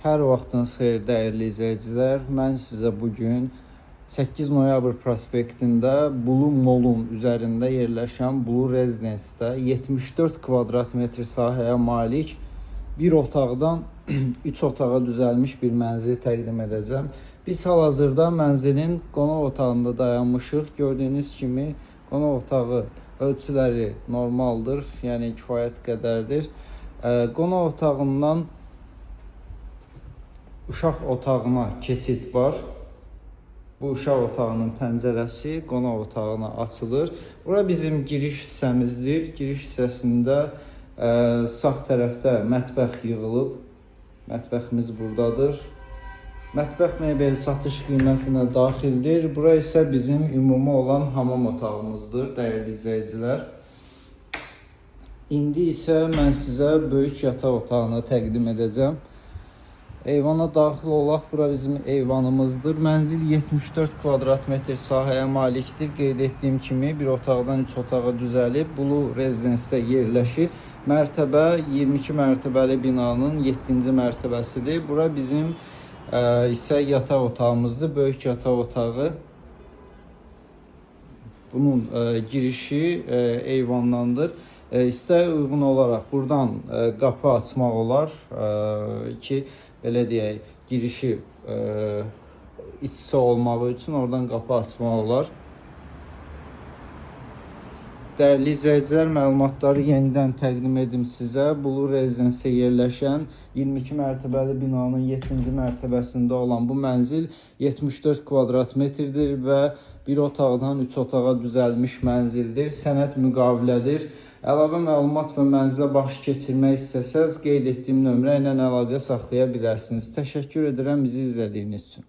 Hər vaxtınız xeyir dəyərli izləyicilər. Mən sizə bugün 8 noyabr prospektində Blue Mall'un üzərində yerləşən Blue Residence-də 74 kvadrat metr sahəyə malik bir otaqdan 3 otağa düzəlmiş bir mənzil təqdim edəcəm. Biz hal-hazırda mənzilin qonaq otağında dayanmışıq. Gördüyünüz kimi qonaq otağı ölçüləri normaldır, yəni kifayət qədərdir. Qonaq otağından uşaq otağına keçid var. Bu uşaq otağının pəncərəsi qonaq otağına açılır. Bura bizim giriş hissəmizdir. Giriş hissəsində sağ tərəfdə mətbəx yığılıb. Mətbəximiz buradadır. Mətbəx mebeli satış qiymətinə daxildir. Bura isə bizim ümumi olan hamam otağımızdır, dəyərli izləyicilər. İndi isə mən sizə böyük yataq otağını təqdim edəcəm. Eyvana daxil olaq, bura bizim eyvanımızdır. Mənzil 74 kvadrat metr sahəyə malikdir. Qeyd etdiyim kimi bir otaqdan 3 otağa düzəlib. Blue Residence-də yerləşir. Mərtəbə 22 mərtəbəli binanın 7-ci mərtəbəsidir. Bura bizim isə yataq otağımızdır, böyük yataq otağı. Bunun girişi eyvandandır. İstəyə uyğun olaraq buradan qapı açmaq olar ki, belə deyək, girişi iç-içə olmağı üçün oradan qapı açmaq olar. Dəyərli izləyicilər, məlumatları yenidən təqdim edim sizə. Blue Residence-də yerləşən 22 mərtəbəli binanın 7-ci mərtəbəsində olan bu mənzil 74 kvadrat metrdir və bir otaqdan 3 otağa düzəlmiş mənzildir. Sənəd müqavilədir. Əlavə məlumat və mənzilə baxış keçirmək istəsəz, qeyd etdiyim nömrə ilə əlaqə saxlaya bilərsiniz. Təşəkkür edirəm bizi izlədiyiniz üçün.